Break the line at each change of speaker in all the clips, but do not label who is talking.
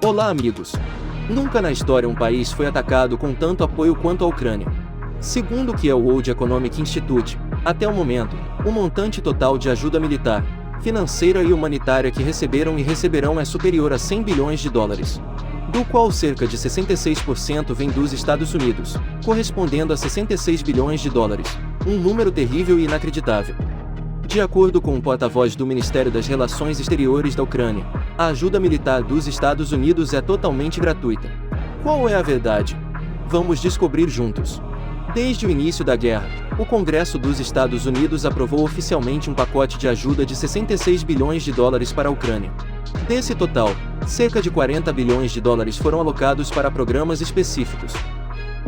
Olá, amigos! Nunca na história um país foi atacado com tanto apoio quanto a Ucrânia. Segundo o que é o World Economic Institute, até o momento, o montante total de ajuda militar, financeira e humanitária que receberam e receberão é superior a 100 bilhões de dólares, do qual cerca de 66% vem dos Estados Unidos, correspondendo a 66 bilhões de dólares, um número terrível e inacreditável. De acordo com o porta-voz do Ministério das Relações Exteriores da Ucrânia, a ajuda militar dos Estados Unidos é totalmente gratuita. Qual é a verdade? Vamos descobrir juntos. Desde o início da guerra, o Congresso dos Estados Unidos aprovou oficialmente um pacote de ajuda de 66 bilhões de dólares para a Ucrânia. Desse total, cerca de 40 bilhões de dólares foram alocados para programas específicos.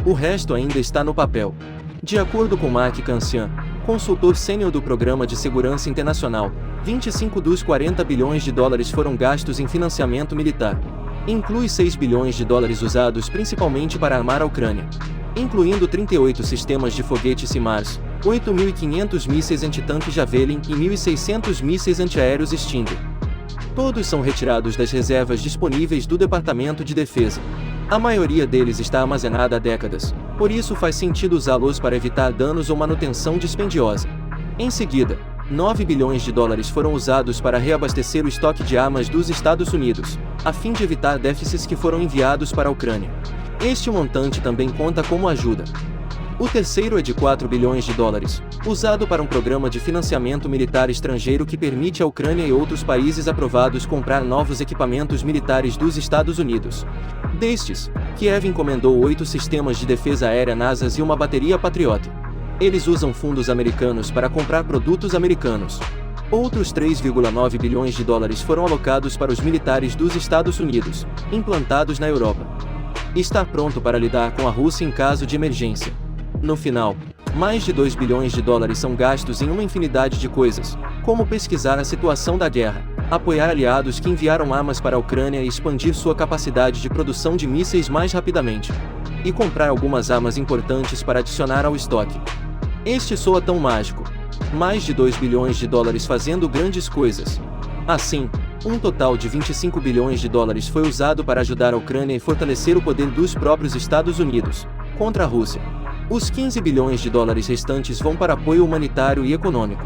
O resto ainda está no papel. De acordo com Mark Cancian, consultor sênior do Programa de Segurança Internacional, 25 dos 40 bilhões de dólares foram gastos em financiamento militar. Inclui 6 bilhões de dólares usados principalmente para armar a Ucrânia, incluindo 38 sistemas de foguetes HIMARS, 8.500 mísseis antitanque Javelin e 1.600 mísseis antiaéreos Stinger. Todos são retirados das reservas disponíveis do Departamento de Defesa. A maioria deles está armazenada há décadas, por isso faz sentido usá-los para evitar danos ou manutenção dispendiosa. Em seguida, 9 bilhões de dólares foram usados para reabastecer o estoque de armas dos Estados Unidos, a fim de evitar déficits que foram enviados para a Ucrânia. Este montante também conta como ajuda. O terceiro é de 4 bilhões de dólares, usado para um programa de financiamento militar estrangeiro que permite à Ucrânia e outros países aprovados comprar novos equipamentos militares dos Estados Unidos. Destes, Kiev encomendou 8 sistemas de defesa aérea NASAMS e uma bateria Patriot. Eles usam fundos americanos para comprar produtos americanos. Outros 3,9 bilhões de dólares foram alocados para os militares dos Estados Unidos, implantados na Europa. Está pronto para lidar com a Rússia em caso de emergência. No final, mais de 2 bilhões de dólares são gastos em uma infinidade de coisas, como pesquisar a situação da guerra, apoiar aliados que enviaram armas para a Ucrânia e expandir sua capacidade de produção de mísseis mais rapidamente, e comprar algumas armas importantes para adicionar ao estoque. Este soa tão mágico. Mais de 2 bilhões de dólares fazendo grandes coisas. Assim, um total de 25 bilhões de dólares foi usado para ajudar a Ucrânia e fortalecer o poder dos próprios Estados Unidos contra a Rússia. Os 15 bilhões de dólares restantes vão para apoio humanitário e econômico.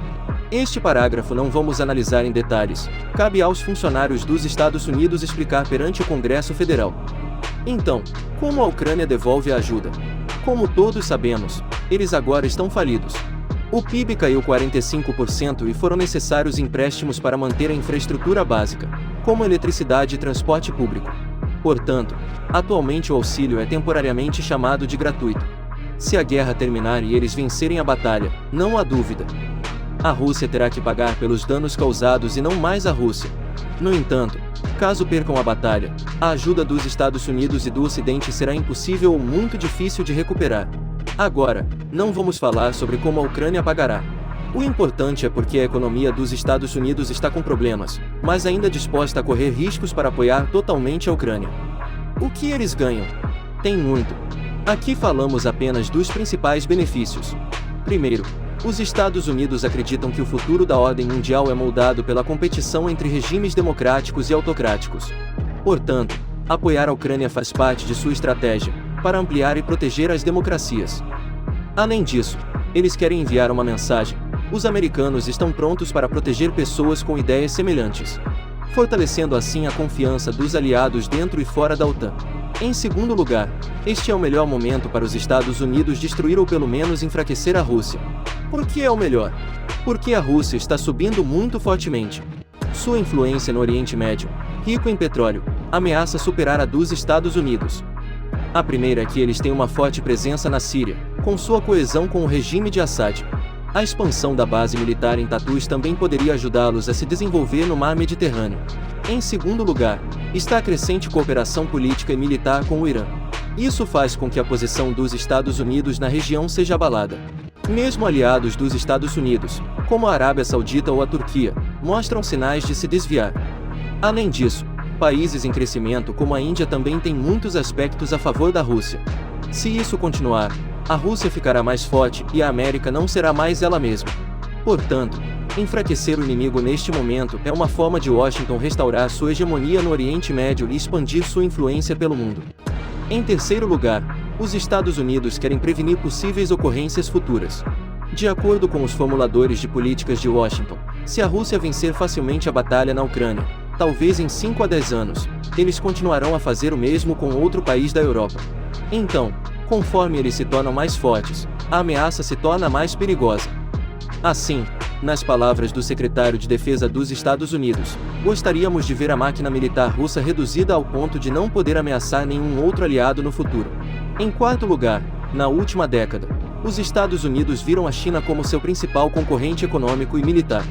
Este parágrafo não vamos analisar em detalhes, cabe aos funcionários dos Estados Unidos explicar perante o Congresso Federal. Então, como a Ucrânia devolve a ajuda? Como todos sabemos, eles agora estão falidos. O PIB caiu 45% e foram necessários empréstimos para manter a infraestrutura básica, como eletricidade e transporte público. Portanto, atualmente o auxílio é temporariamente chamado de gratuito. Se a guerra terminar e eles vencerem a batalha, não há dúvida, a Rússia terá que pagar pelos danos causados e não mais a Rússia. No entanto, caso percam a batalha, a ajuda dos Estados Unidos e do Ocidente será impossível ou muito difícil de recuperar. Agora, não vamos falar sobre como a Ucrânia pagará. O importante é porque a economia dos Estados Unidos está com problemas, mas ainda disposta a correr riscos para apoiar totalmente a Ucrânia. O que eles ganham? Tem muito. Aqui falamos apenas dos principais benefícios. Primeiro, os Estados Unidos acreditam que o futuro da ordem mundial é moldado pela competição entre regimes democráticos e autocráticos. Portanto, apoiar a Ucrânia faz parte de sua estratégia para ampliar e proteger as democracias. Além disso, eles querem enviar uma mensagem: os americanos estão prontos para proteger pessoas com ideias semelhantes, fortalecendo assim a confiança dos aliados dentro e fora da OTAN. Em segundo lugar, este é o melhor momento para os Estados Unidos destruir ou pelo menos enfraquecer a Rússia. Por que é o melhor? Porque a Rússia está subindo muito fortemente. Sua influência no Oriente Médio, rico em petróleo, ameaça superar a dos Estados Unidos. A primeira é que eles têm uma forte presença na Síria, com sua coesão com o regime de Assad. A expansão da base militar em Tartus também poderia ajudá-los a se desenvolver no mar Mediterrâneo. Em segundo lugar, está a crescente cooperação política e militar com o Irã. Isso faz com que a posição dos Estados Unidos na região seja abalada. Mesmo aliados dos Estados Unidos, como a Arábia Saudita ou a Turquia, mostram sinais de se desviar. Além disso, países em crescimento como a Índia também têm muitos aspectos a favor da Rússia. Se isso continuar, a Rússia ficará mais forte e a América não será mais ela mesma. Portanto, Enfraquecer o inimigo neste momento é uma forma de Washington restaurar sua hegemonia no Oriente Médio e expandir sua influência pelo mundo. Em terceiro lugar, os Estados Unidos querem prevenir possíveis ocorrências futuras. De acordo com os formuladores de políticas de Washington, se a Rússia vencer facilmente a batalha na Ucrânia, talvez em 5 a 10 anos, eles continuarão a fazer o mesmo com outro país da Europa. Então, conforme eles se tornam mais fortes, a ameaça se torna mais perigosa. Assim, nas palavras do secretário de Defesa dos Estados Unidos, gostaríamos de ver a máquina militar russa reduzida ao ponto de não poder ameaçar nenhum outro aliado no futuro. Em quarto lugar, na última década, os Estados Unidos viram a China como seu principal concorrente econômico e militar.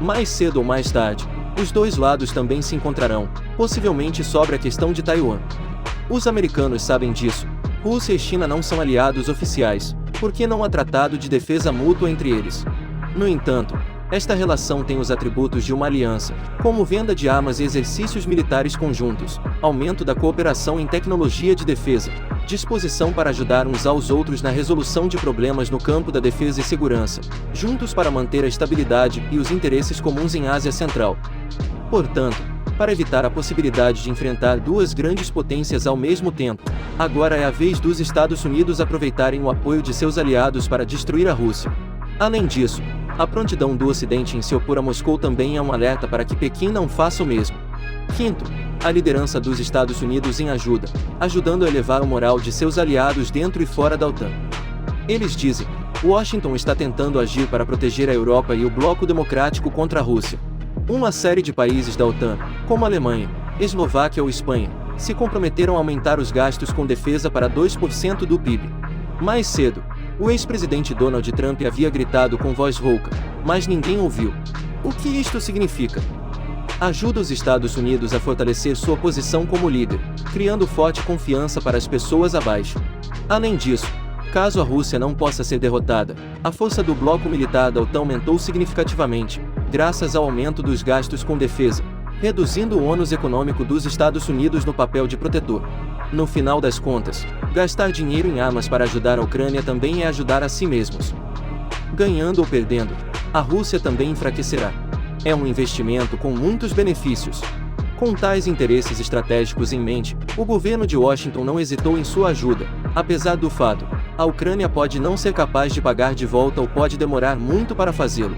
Mais cedo ou mais tarde, os dois lados também se encontrarão, possivelmente sobre a questão de Taiwan. Os americanos sabem disso. Rússia e China não são aliados oficiais, porque não há tratado de defesa mútua entre eles. No entanto, esta relação tem os atributos de uma aliança, como venda de armas e exercícios militares conjuntos, aumento da cooperação em tecnologia de defesa, disposição para ajudar uns aos outros na resolução de problemas no campo da defesa e segurança, juntos para manter a estabilidade e os interesses comuns em Ásia Central. Portanto, para evitar a possibilidade de enfrentar duas grandes potências ao mesmo tempo, agora é a vez dos Estados Unidos aproveitarem o apoio de seus aliados para destruir a Rússia. Além disso, a prontidão do Ocidente em se opor a Moscou também é um alerta para que Pequim não faça o mesmo. Quinto, a liderança dos Estados Unidos em ajuda, ajudando a elevar o moral de seus aliados dentro e fora da OTAN. Eles dizem: Washington está tentando agir para proteger a Europa e o bloco democrático contra a Rússia. Uma série de países da OTAN, como a Alemanha, Eslováquia ou Espanha, se comprometeram a aumentar os gastos com defesa para 2% do PIB. Mais cedo, o ex-presidente Donald Trump havia gritado com voz rouca, mas ninguém ouviu. O que isto significa? Ajuda os Estados Unidos a fortalecer sua posição como líder, criando forte confiança para as pessoas abaixo. Além disso, caso a Rússia não possa ser derrotada, a força do bloco militar da OTAN aumentou significativamente, graças ao aumento dos gastos com defesa, reduzindo o ônus econômico dos Estados Unidos no papel de protetor. No final das contas, gastar dinheiro em armas para ajudar a Ucrânia também é ajudar a si mesmos. Ganhando ou perdendo, a Rússia também enfraquecerá. É um investimento com muitos benefícios. Com tais interesses estratégicos em mente, o governo de Washington não hesitou em sua ajuda, apesar do fato, a Ucrânia pode não ser capaz de pagar de volta ou pode demorar muito para fazê-lo.